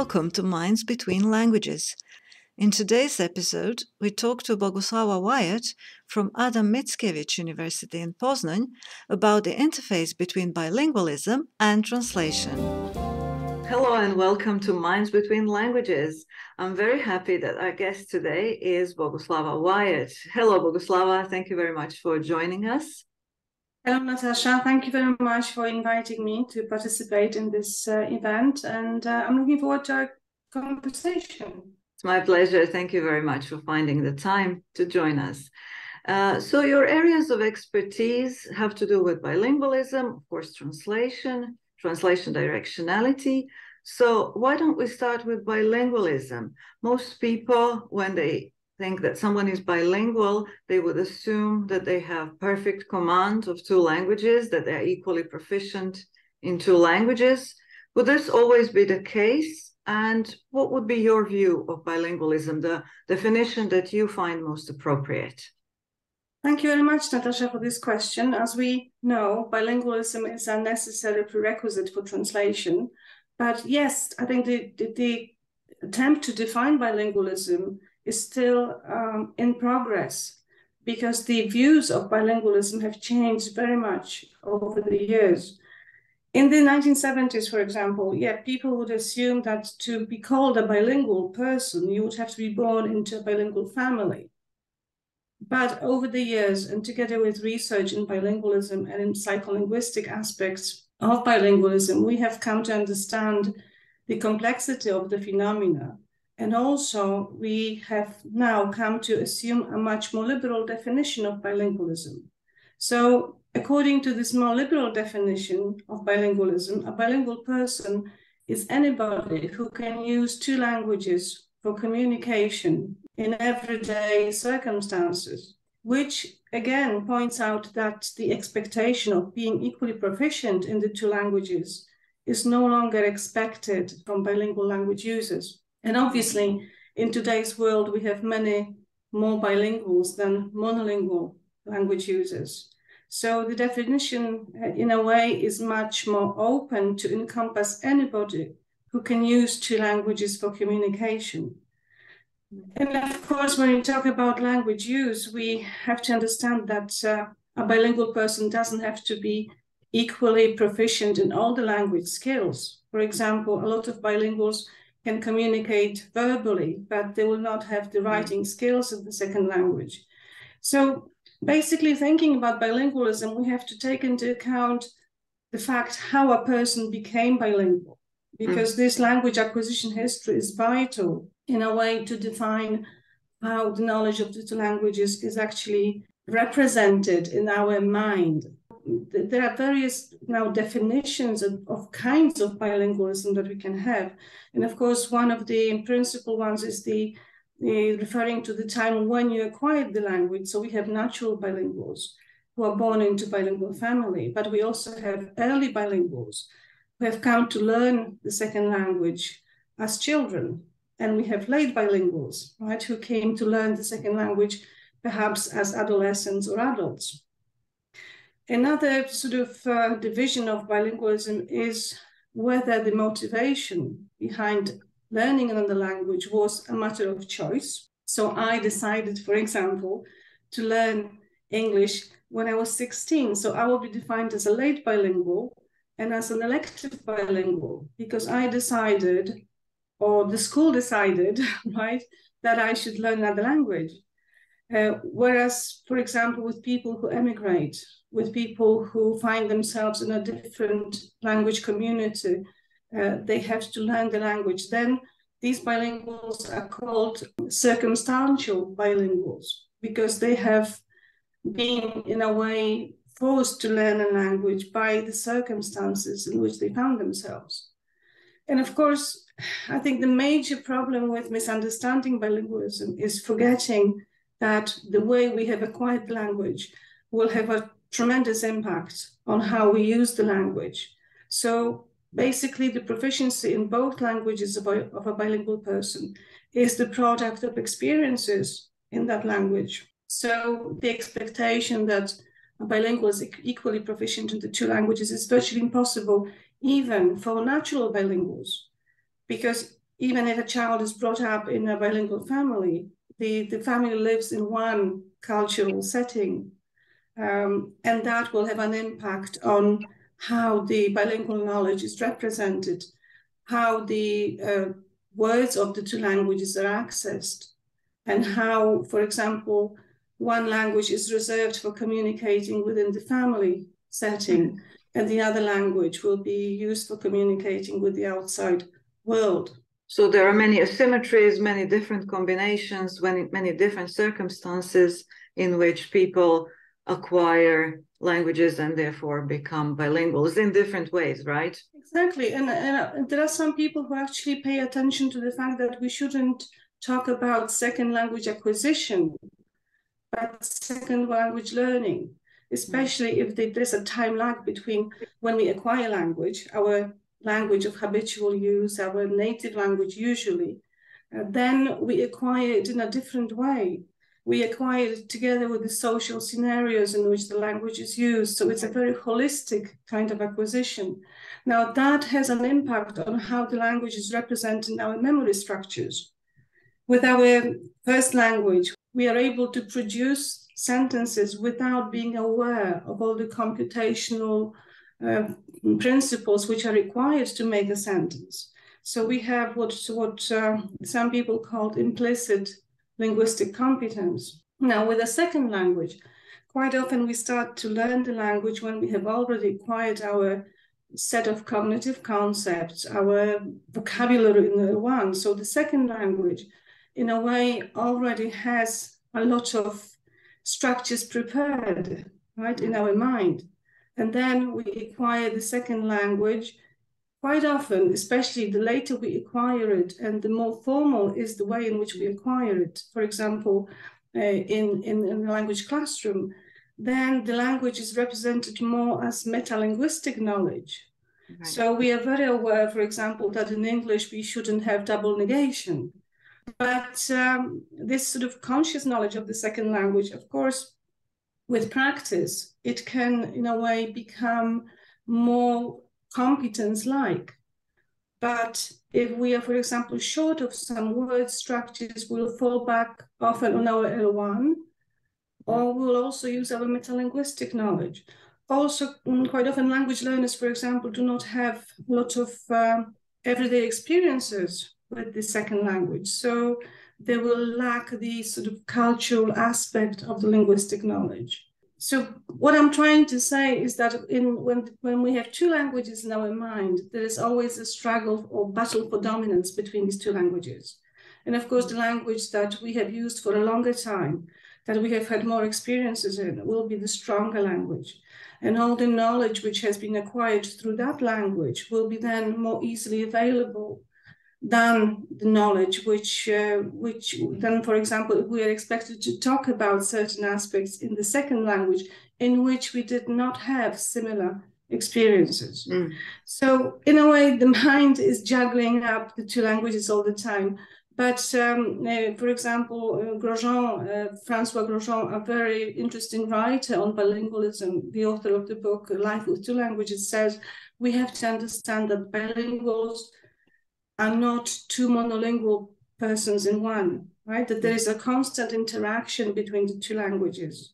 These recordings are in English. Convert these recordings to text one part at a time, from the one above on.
welcome to Minds Between Languages. In today's episode, we talk to Boguslawa Whyatt from Adam Mickiewicz University in Poznan about the interface between bilingualism and translation. Hello and welcome to Minds Between Languages. I'm very happy that our guest today is Boguslawa Whyatt. Hello, Boguslawa. Thank you very much for joining us. Hello, Natasha. Thank you very much for inviting me to participate in this event, and I'm looking forward to our conversation. It's my pleasure. Thank you very much for finding the time to join us. So your areas of expertise have to do with bilingualism, of course, translation directionality. So why don't we start with bilingualism? Most people, when they think that someone is bilingual, they would assume that they have perfect command of two languages, that they're equally proficient in two languages. Would this always be the case? And what would be your view of bilingualism, the definition that you find most appropriate? Thank you very much, Natasha, for this question. As we know, bilingualism is a necessary prerequisite for translation. But yes, I think the attempt to define bilingualism is still in progress, because the views of bilingualism have changed very much over the years. In the 1970s, for example, people would assume that to be called a bilingual person, you would have to be born into a bilingual family. But over the years, and together with research in bilingualism and in psycholinguistic aspects of bilingualism, we have come to understand the complexity of the phenomena. And also, we have now come to assume a much more liberal definition of bilingualism. So, according to this more liberal definition of bilingualism, a bilingual person is anybody who can use two languages for communication in everyday circumstances, which again points out that the expectation of being equally proficient in the two languages is no longer expected from bilingual language users. And obviously, in today's world, we have many more bilinguals than monolingual language users. So the definition, in a way, is much more open to encompass anybody who can use two languages for communication. And of course, when we talk about language use, we have to understand that a bilingual person doesn't have to be equally proficient in all the language skills. For example, a lot of bilinguals can communicate verbally, but they will not have the writing skills of the second language. So basically, thinking about bilingualism, we have to take into account the fact how a person became bilingual, because this language acquisition history is vital in a way to define how the knowledge of the two languages is actually represented in our mind. There are various now definitions of kinds of bilingualism that we can have. And of course, one of the principal ones is the referring to the time when you acquired the language. So we have natural bilinguals who are born into bilingual family, but we also have early bilinguals who have come to learn the second language as children. And we have late bilinguals, right, who came to learn the second language perhaps as adolescents or adults. Another sort of division of bilingualism is whether the motivation behind learning another language was a matter of choice. So I decided, for example, to learn English when I was 16. So I will be defined as a late bilingual and as an elective bilingual, because I decided, or the school decided, right, that I should learn another language. Whereas, for example, with people who emigrate, with people who find themselves in a different language community, they have to learn the language. Then these bilinguals are called circumstantial bilinguals, because they have been, in a way, forced to learn a language by the circumstances in which they found themselves. And of course, I think the major problem with misunderstanding bilingualism is forgetting that the way we have acquired the language will have a tremendous impact on how we use the language. So basically, the proficiency in both languages of a bilingual person is the product of experiences in that language. So the expectation that a bilingual is equally proficient in the two languages is virtually impossible, even for natural bilinguals, because even if a child is brought up in a bilingual family, the family lives in one cultural setting, and that will have an impact on how the bilingual knowledge is represented, how the words of the two languages are accessed, and how, for example, one language is reserved for communicating within the family setting, and the other language will be used for communicating with the outside world. So there are many asymmetries, many different combinations, many different circumstances in which people acquire languages and therefore become bilinguals in different ways, right? Exactly. And there are some people who actually pay attention to the fact that we shouldn't talk about second language acquisition, but second language learning, especially if there's a time lag between when we acquire language, our language of habitual use, our native language usually, then we acquire it in a different way. We acquire it together with the social scenarios in which the language is used. So it's a very holistic kind of acquisition. Now that has an impact on how the language is represented in our memory structures. With our first language, we are able to produce sentences without being aware of all the computational principles which are required to make a sentence. So we have what some people call implicit linguistic competence. Now, with a second language, quite often we start to learn the language when we have already acquired our set of cognitive concepts, our vocabulary in the one. So the second language, in a way, already has a lot of structures prepared, right, in our mind. And then we acquire the second language quite often, especially the later we acquire it and the more formal is the way in which we acquire it. For example, in the language classroom, then the language is represented more as metalinguistic knowledge. Right. So we are very aware, for example, that in English we shouldn't have double negation. But this sort of conscious knowledge of the second language, of course, with practice, it can, in a way, become more competence-like. But if we are, for example, short of some word structures, we'll fall back often on our L1, or we'll also use our metalinguistic knowledge. Also, quite often language learners, for example, do not have a lot of everyday experiences with the second language. So they will lack the sort of cultural aspect of the linguistic knowledge. So what I'm trying to say is that when we have two languages in our mind, there is always a struggle or battle for dominance between these two languages. And of course, the language that we have used for a longer time, that we have had more experiences in, will be the stronger language. And all the knowledge which has been acquired through that language will be then more easily available than the knowledge which then, for example, if we are expected to talk about certain aspects in the second language in which we did not have similar experiences. So in a way, the mind is juggling up the two languages all the time. But for example, Francois Grosjean, a very interesting writer on bilingualism, the author of the book Life with Two Languages, says we have to understand that bilinguals are not two monolingual persons in one, right? That there is a constant interaction between the two languages.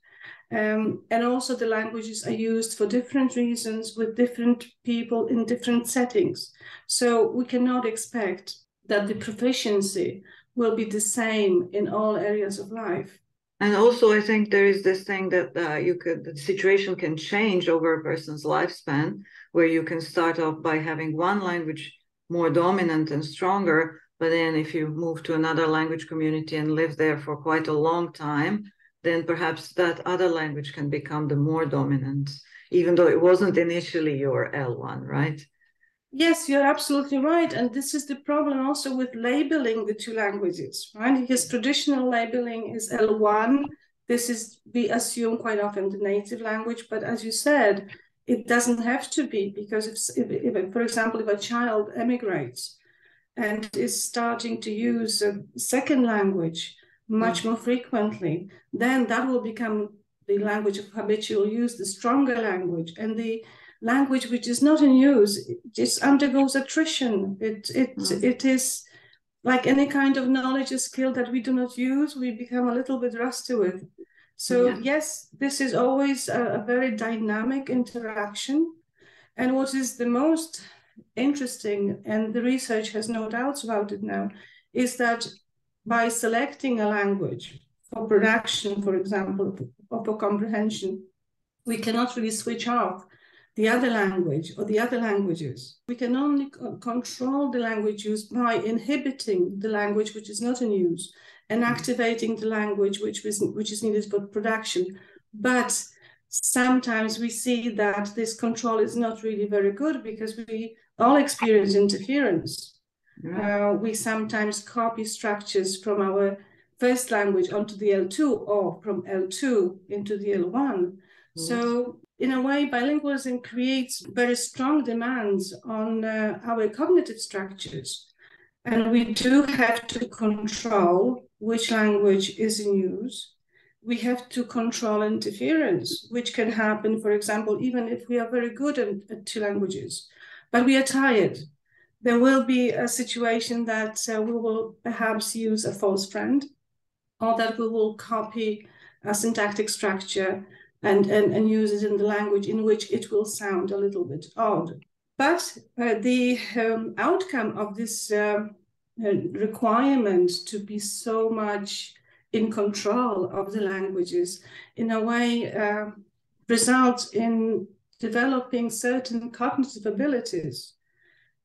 And also the languages are used for different reasons with different people in different settings. So we cannot expect that the proficiency will be the same in all areas of life. And also, I think there is this thing that the situation can change over a person's lifespan, where you can start off by having one language more dominant and stronger, but then if you move to another language community and live there for quite a long time, then perhaps that other language can become the more dominant, even though it wasn't initially your L1, right? Yes, you're absolutely right. And this is the problem also with labeling the two languages, right? Because traditional labeling is L1. This is, we assume quite often, the native language, but as you said, it doesn't have to be, because if for example, if a child emigrates and is starting to use a second language much more frequently, then that will become the language of habitual use, the stronger language. And the language which is not in use just undergoes attrition. It is like any kind of knowledge or skill that we do not use, we become a little bit rusty with. So yes, this is always a very dynamic interaction. And what is the most interesting, and the research has no doubts about it now, is that by selecting a language for production, for example, or for comprehension, we cannot really switch off the other language or the other languages. We can only control the language use by inhibiting the language which is not in use and activating the language which is needed for production. But sometimes we see that this control is not really very good because we all experience interference. We sometimes copy structures from our first language onto the L2 or from L2 into the L1. So in a way, bilingualism creates very strong demands on our cognitive structures. And we do have to control which language is in use. We have to control interference, which can happen, for example, even if we are very good at two languages, but we are tired. There will be a situation that we will perhaps use a false friend, or that we will copy a syntactic structure and use it in the language in which it will sound a little bit odd. But the outcome of this requirement to be so much in control of the languages, in a way, results in developing certain cognitive abilities,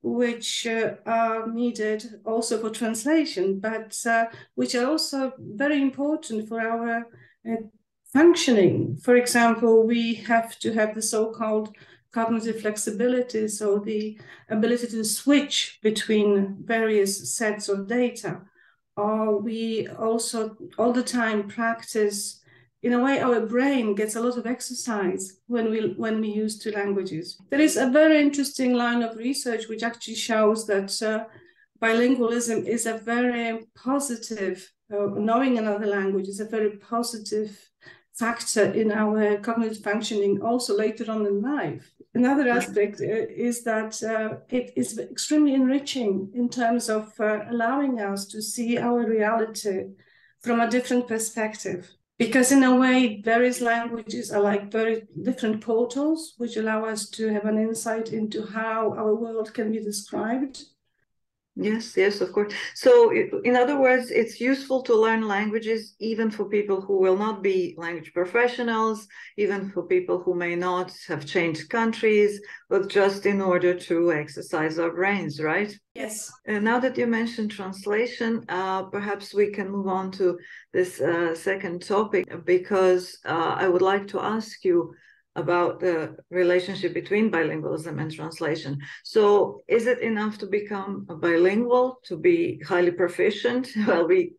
which are needed also for translation, but which are also very important for our functioning. For example, we have to have the so-called cognitive flexibility, so the ability to switch between various sets of data. Or we also all the time practice, in a way, our brain gets a lot of exercise when we use two languages. There is a very interesting line of research which actually shows that bilingualism is a very positive, knowing another language is a very positive factor in our cognitive functioning also later on in life. Another aspect is that it is extremely enriching in terms of allowing us to see our reality from a different perspective. Because in a way, various languages are like very different portals, which allow us to have an insight into how our world can be described. Yes, yes, of course. So in other words, it's useful to learn languages even for people who will not be language professionals, even for people who may not have changed countries, but just in order to exercise our brains, right? Yes. Now that you mentioned translation, perhaps we can move on to this second topic, because I would like to ask you about the relationship between bilingualism and translation. So is it enough to become a bilingual, to be highly proficient? Well, we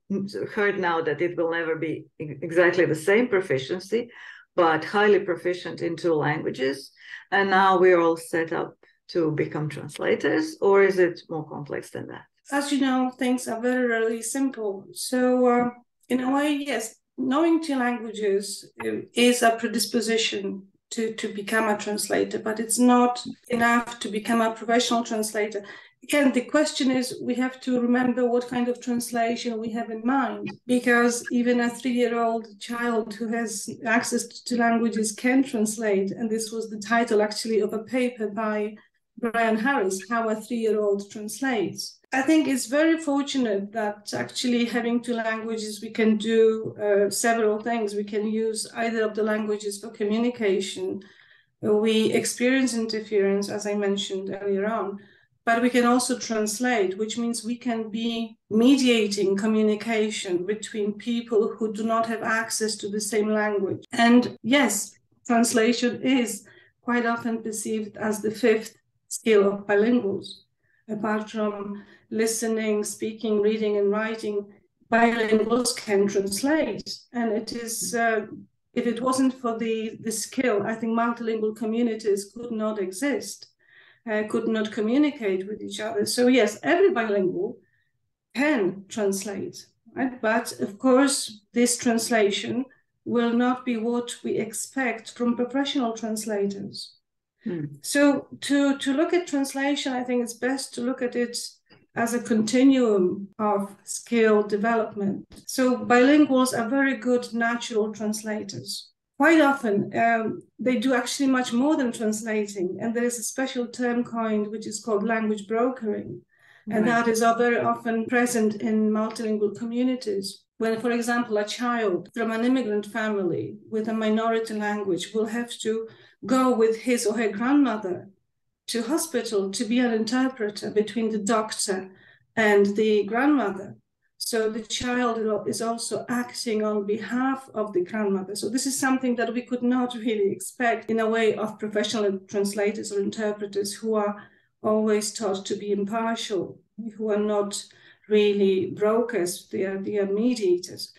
heard now that it will never be exactly the same proficiency, but highly proficient in two languages. And now we're all set up to become translators, or is it more complex than that? As you know, things are very rarely simple. So in a way, yes, knowing two languages is a predisposition to become a translator, but it's not enough to become a professional translator. Again, the question is, we have to remember what kind of translation we have in mind, because even a 3-year-old child who has access to languages can translate. And this was the title actually of a paper by Brian Harris, How a 3-year-old Translates. I think it's very fortunate that actually having two languages, we can do several things. We can use either of the languages for communication. We experience interference, as I mentioned earlier on, but we can also translate, which means we can be mediating communication between people who do not have access to the same language. And yes, translation is quite often perceived as the fifth skill of bilinguals. Apart from listening, speaking, reading, and writing, bilinguals can translate. And it is, if it wasn't for the skill, I think multilingual communities could not exist, could not communicate with each other. So yes, every bilingual can translate, right? But of course, this translation will not be what we expect from professional translators. So to look at translation, I think it's best to look at it as a continuum of skill development. So bilinguals are very good natural translators. Quite often, they do actually much more than translating, and there is a special term coined which is called language brokering, and that is very often present in multilingual communities. When, for example, a child from an immigrant family with a minority language will have to go with his or her grandmother to hospital to be an interpreter between the doctor and the grandmother. So the child is also acting on behalf of the grandmother. So this is something that we could not really expect in a way of professional translators or interpreters who are always taught to be impartial, who are not really brokers, they are mediators.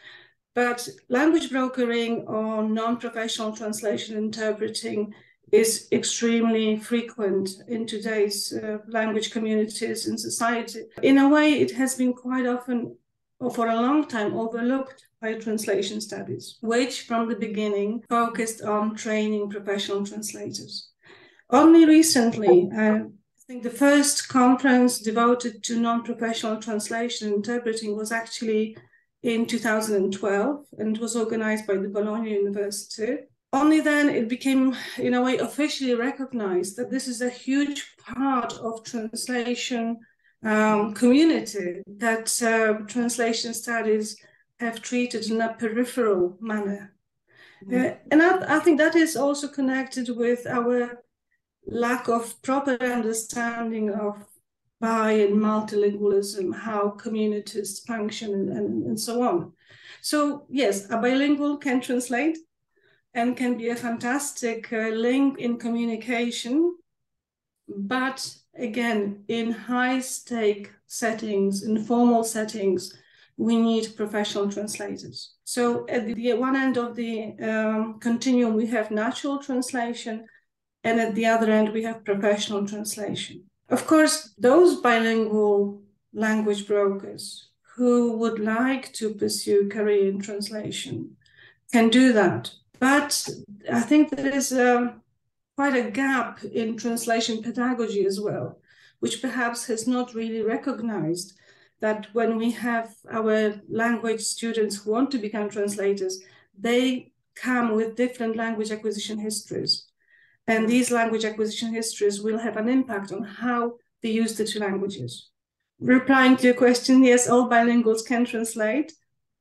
But language brokering or non-professional translation interpreting is extremely frequent in today's language communities in society. In a way, it has been quite often, or for a long time, overlooked by translation studies, which from the beginning focused on training professional translators. Only recently, I think the first conference devoted to non-professional translation interpreting was actually in 2012, and it was organized by the Bologna University. Only then it became, in a way, officially recognized that this is a huge part of translation community that translation studies have treated in a peripheral manner. And I think that is also connected with our lack of proper understanding of bi and multilingualism, how communities function and so on. So yes, a bilingual can translate and can be a fantastic link in communication, but again, in high-stake settings, in formal settings, we need professional translators. So at the one end of the continuum, we have natural translation, and at the other end, we have professional translation. Of course, those bilingual language brokers who would like to pursue career in translation can do that. But I think there is quite a gap in translation pedagogy as well, which perhaps has not really recognized that when we have our language students who want to become translators, they come with different language acquisition histories. And these language acquisition histories will have an impact on how they use the two languages. Replying to your question, yes, all bilinguals can translate,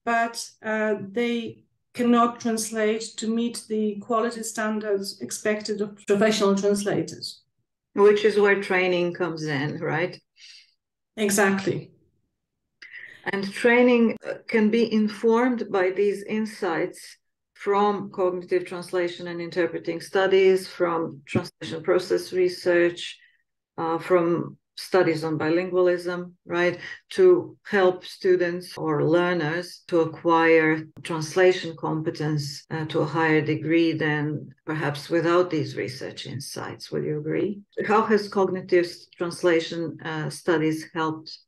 but they cannot translate to meet the quality standards expected of professional translators. Which is where training comes in, right? Exactly. And training can be informed by these insights from cognitive translation and interpreting studies, from translation process research, from studies on bilingualism, right, to help students or learners to acquire translation competence to a higher degree than perhaps without these research insights. Will you agree? How has cognitive translation studies helped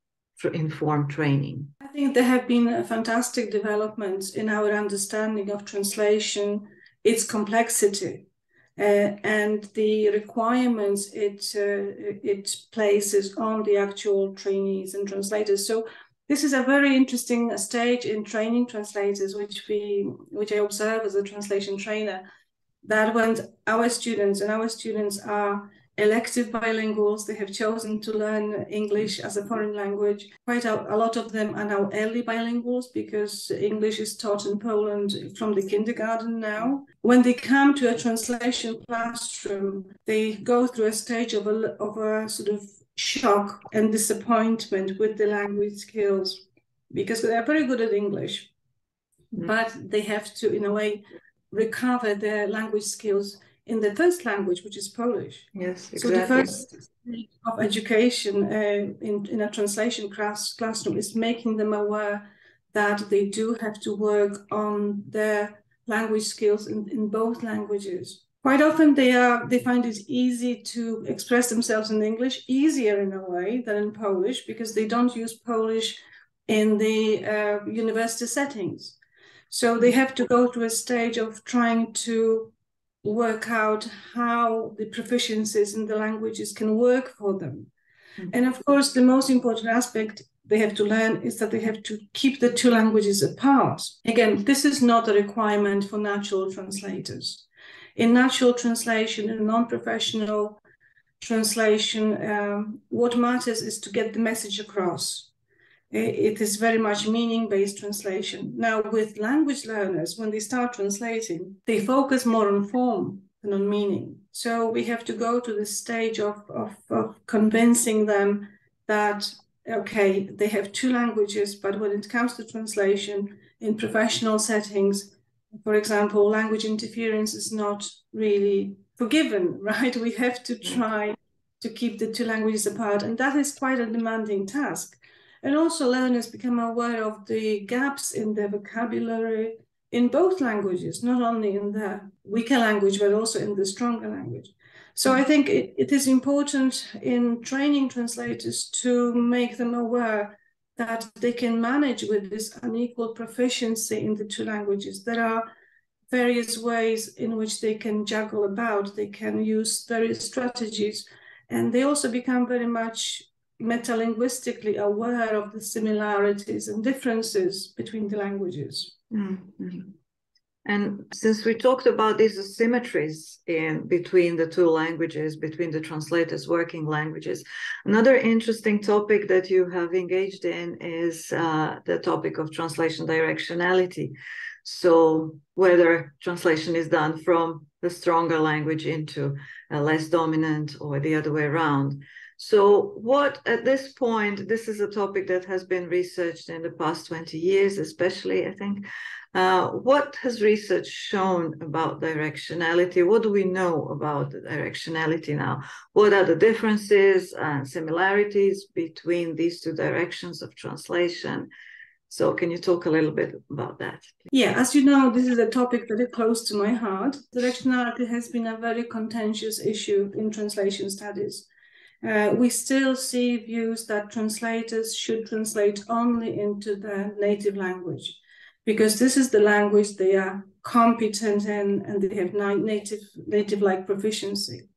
to inform training? I think there have been fantastic developments in our understanding of translation, its complexity, and the requirements it places on the actual trainees and translators. So this is a very interesting stage in training translators, which I observe as a translation trainer, that when our students are elective bilinguals, they have chosen to learn English as a foreign language. Quite a lot of them are now early bilinguals because English is taught in Poland from the kindergarten now. When they come to a translation classroom, they go through a stage of a sort of shock and disappointment with the language skills because they are very good at English, but they have to, in a way, recover their language skills in the first language, which is Polish. Yes, exactly. So the first stage of education in a translation classroom is making them aware that they do have to work on their language skills in both languages. Quite often they find it easy to express themselves in English, easier in a way than in Polish, because they don't use Polish in the university settings. So they have to go to a stage of trying to work out how the proficiencies in the languages can work for them. And of course, the most important aspect they have to learn is that they have to keep the two languages apart. Again, this is not a requirement for natural translators. In natural translation, in non-professional translation, what matters is to get the message across. It is very much meaning-based translation. Now, with language learners, when they start translating, they focus more on form than on meaning. So we have to go to the stage of convincing them that, okay, they have two languages, but when it comes to translation in professional settings, for example, language interference is not really forgiven, right? We have to try to keep the two languages apart, and that is quite a demanding task. And also learners become aware of the gaps in their vocabulary in both languages, not only in the weaker language, but also in the stronger language. So I think it is important in training translators to make them aware that they can manage with this unequal proficiency in the two languages. There are various ways in which they can juggle about, they can use various strategies, and they also become very much metalinguistically aware of the similarities and differences between the languages. Mm-hmm. And since we talked about these asymmetries between the two languages, between the translators' working languages, another interesting topic that you have engaged in is the topic of translation directionality. So whether translation is done from the stronger language into a less dominant or the other way around. So what, at this point, this is a topic that has been researched in the past 20 years, especially, I think. What has research shown about directionality? What do we know about the directionality now? What are the differences and similarities between these two directions of translation? So can you talk a little bit about that? Yeah, as you know, this is a topic very close to my heart. Directionality has been a very contentious issue in translation studies. We still see views that translators should translate only into their native language, because this is the language they are competent in and they have native-like proficiency.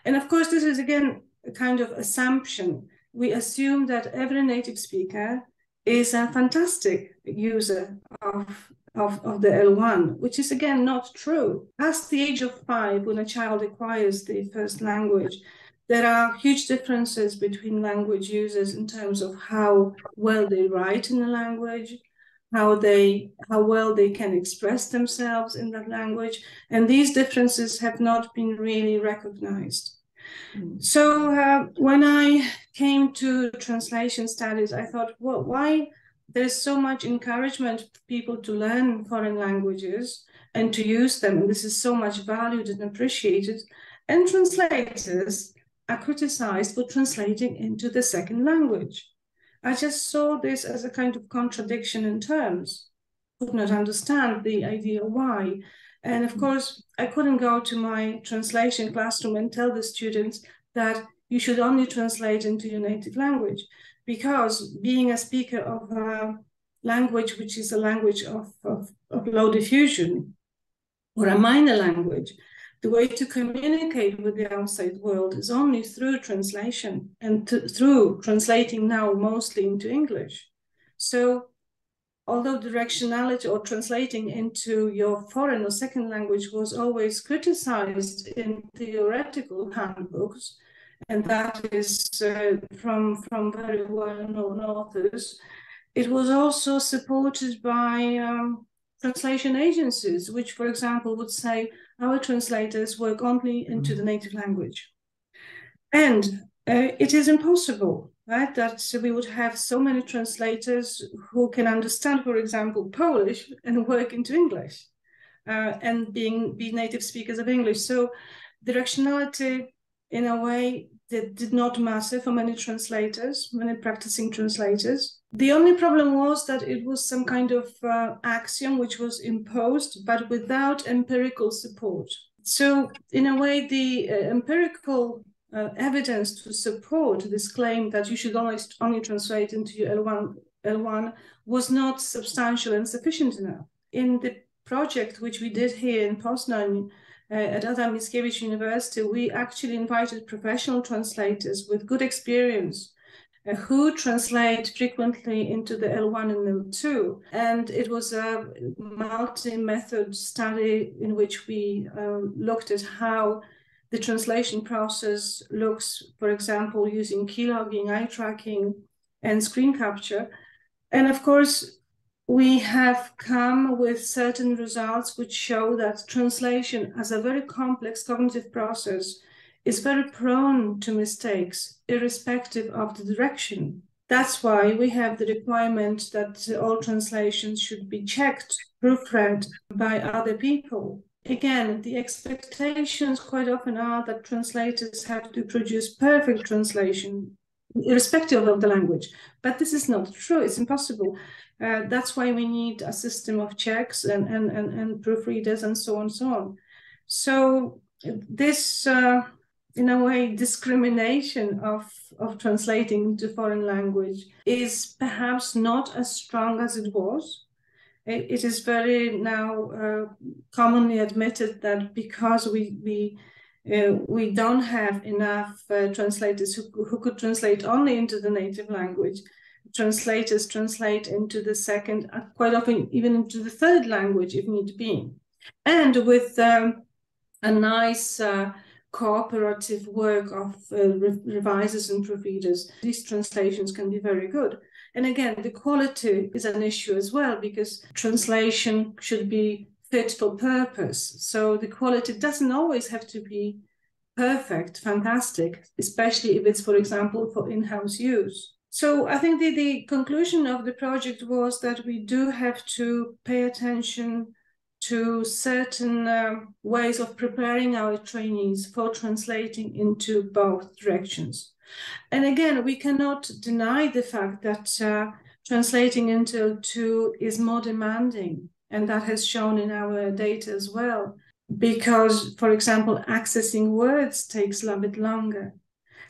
And of course, this is, again, a kind of assumption. We assume that every native speaker is a fantastic user of the L1, which is, again, not true. Past the age of 5, when a child acquires the first language, there are huge differences between language users in terms of how well they write in the language, how well they can express themselves in that language. And these differences have not been really recognized. So when I came to translation studies, I thought, well, why there's so much encouragement for people to learn foreign languages and to use them, and this is so much valued and appreciated, and translators are criticized for translating into the second language. I just saw this as a kind of contradiction in terms. Could not understand the idea why. And of course, I couldn't go to my translation classroom and tell the students that you should only translate into your native language, because being a speaker of a language which is a language of low diffusion or a minor language, the way to communicate with the outside world is only through translation and through translating now mostly into English. So although directionality or translating into your foreign or second language was always criticized in theoretical handbooks, and that is from very well-known authors, it was also supported by translation agencies, which, for example, would say our translators work only into the native language. And it is impossible, right, that we would have so many translators who can understand, for example, Polish and work into English and be native speakers of English. So directionality, in a way, that did not matter for many translators, many practicing translators. The only problem was that it was some kind of axiom which was imposed, but without empirical support. So in a way, the empirical evidence to support this claim that you should only translate into your L1 was not substantial and sufficient enough. In the project which we did here in Poznan, at Adam Mickiewicz University, we actually invited professional translators with good experience who translate frequently into the L1 and L2. And it was a multi-method study in which we looked at how the translation process looks, for example, using keylogging, eye tracking, and screen capture. And of course, we have come with certain results which show that translation as a very complex cognitive process is very prone to mistakes, irrespective of the direction. That's why we have the requirement that all translations should be checked, proofread by other people. Again, the expectations quite often are that translators have to produce perfect translation, irrespective of the language. But this is not true. It's impossible. That's why we need a system of checks and proofreaders and so on and so on. So this, in a way, discrimination of translating into foreign language is perhaps not as strong as it was. It is very now commonly admitted that because we don't have enough translators who could translate only into the native language, translators translate into the second, quite often even into the third language if need be. And with a nice cooperative work of revisers and proofreaders, these translations can be very good. And again, the quality is an issue as well, because translation should be fit for purpose. So the quality doesn't always have to be perfect, fantastic, especially if it's, for example, for in-house use. So I think the conclusion of the project was that we do have to pay attention to certain ways of preparing our trainees for translating into both directions. And again, we cannot deny the fact that translating into L2 is more demanding, and that has shown in our data as well, because, for example, accessing words takes a little bit longer.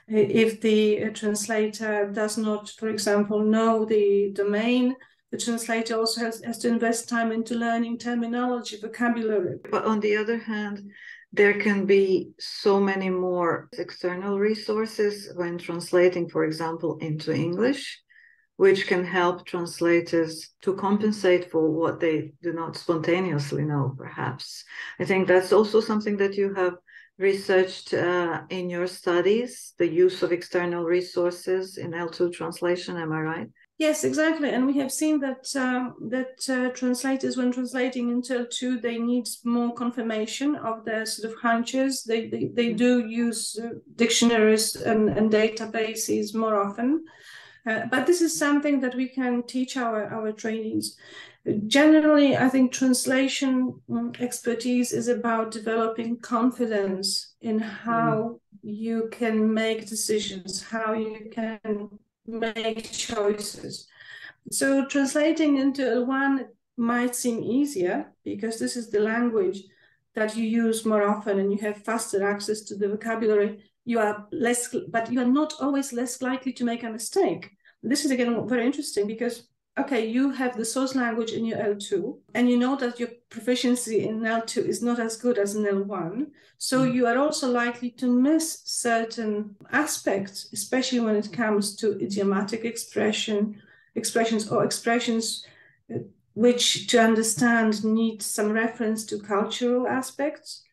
If the translator does not, for example, know the domain, the translator also has to invest time into learning terminology, vocabulary. But on the other hand, there can be so many more external resources when translating, for example, into English, which can help translators to compensate for what they do not spontaneously know, perhaps. I think that's also something that you have researched in your studies, the use of external resources in L2 translation, am I right? Yes, exactly. And we have seen that translators, when translating into L2, they need more confirmation of their sort of hunches. They do use dictionaries and databases more often. But this is something that we can teach our trainees. Generally, I think translation expertise is about developing confidence in how you can make decisions, how you can make choices. So translating into L1 might seem easier because this is the language that you use more often and you have faster access to the vocabulary. You are less, but you are not always less likely to make a mistake. This is again very interesting because, okay, you have the source language in your L2 and you know that your proficiency in L2 is not as good as in L1. So you are also likely to miss certain aspects, especially when it comes to idiomatic expressions which to understand need some reference to cultural aspects.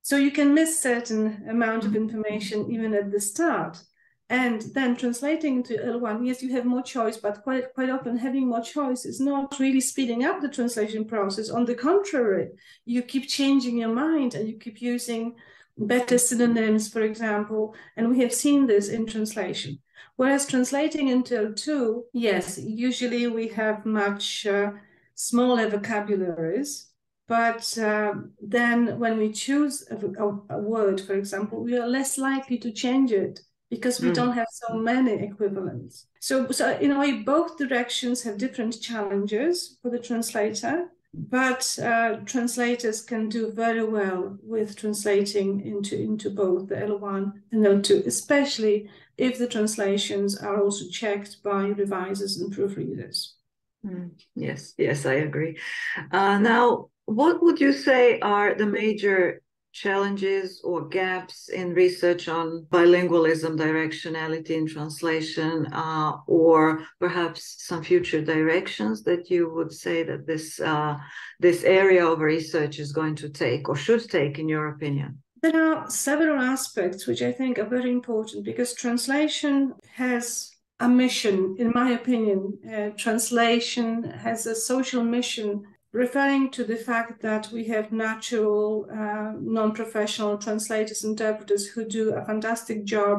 So you can miss certain amount of information even at the start. And then translating into L1, yes, you have more choice, but quite often having more choice is not really speeding up the translation process. On the contrary, you keep changing your mind and you keep using better synonyms, for example, and we have seen this in translation. Whereas translating into L2, yes, usually we have much smaller vocabularies, but then when we choose a word, for example, we are less likely to change it because we don't have so many equivalents. So in a way, both directions have different challenges for the translator, but translators can do very well with translating into both the L1 and L2, especially if the translations are also checked by revisers and proofreaders. Yes, I agree. Now, what would you say are the major challenges or gaps in research on bilingualism, directionality in translation, or perhaps some future directions that you would say that this area of research is going to take or should take, in your opinion? There are several aspects which I think are very important, because translation has a mission, in my opinion. Translation has a social mission, referring to the fact that we have natural, non-professional translators, interpreters who do a fantastic job,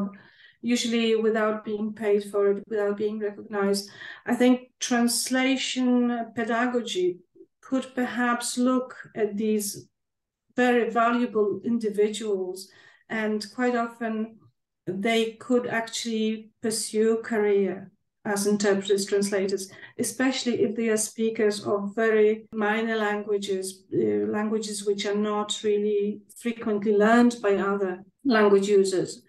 usually without being paid for it, without being recognized. I think translation pedagogy could perhaps look at these very valuable individuals, and quite often they could actually pursue a career as interpreters, translators, especially if they are speakers of very minor languages, languages which are not really frequently learned by other language users.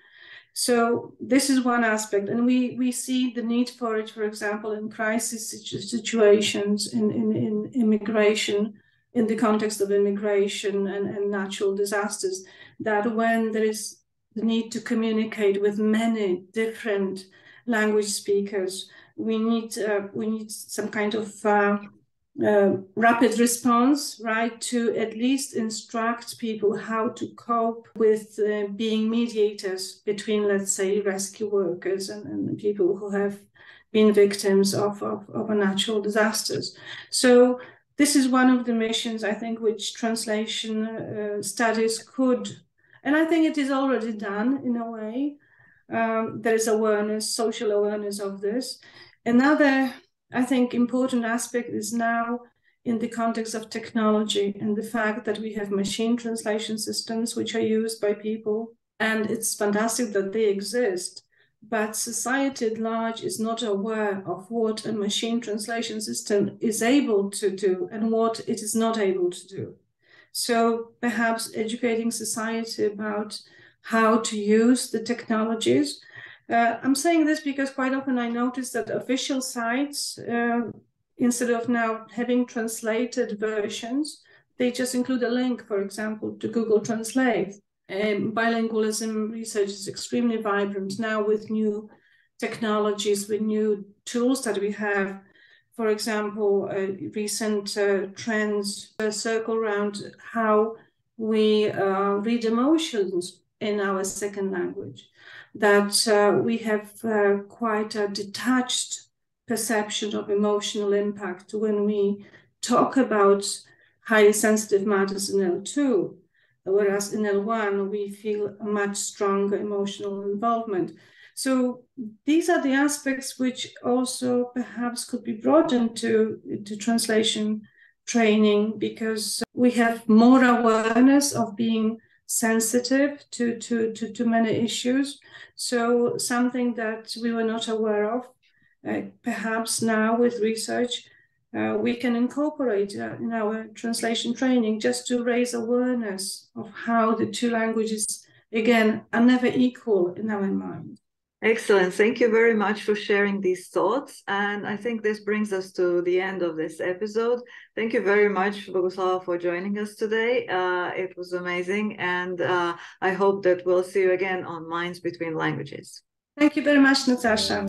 So this is one aspect, and we see the need for it, for example, in crisis situations, in immigration, in the context of immigration and natural disasters, that when there is the need to communicate with many different language speakers, we need some kind of rapid response, right, to at least instruct people how to cope with being mediators between, let's say, rescue workers and people who have been victims of natural disasters. So this is one of the missions, I think, which translation studies could, and I think it is already done in a way. There is awareness, social awareness of this. Another, I think, important aspect is now in the context of technology and the fact that we have machine translation systems which are used by people, and it's fantastic that they exist, but society at large is not aware of what a machine translation system is able to do and what it is not able to do. So perhaps educating society about how to use the technologies. I'm saying this because quite often I notice that official sites, instead of now having translated versions, they just include a link, for example, to Google Translate. Bilingualism research is extremely vibrant now with new technologies, with new tools that we have. For example, recent trends circle around how we read emotions in our second language, that we have quite a detached perception of emotional impact when we talk about highly sensitive matters in L2, whereas in L1 we feel a much stronger emotional involvement. So these are the aspects which also perhaps could be brought into translation training, because we have more awareness of being sensitive to many issues. So something that we were not aware of, perhaps now with research, we can incorporate in our translation training, just to raise awareness of how the two languages, again, are never equal in our mind. Excellent. Thank you very much for sharing these thoughts. And I think this brings us to the end of this episode. Thank you very much, Boguslawa, for joining us today. It was amazing. And I hope that we'll see you again on Minds Between Languages. Thank you very much, Natasha.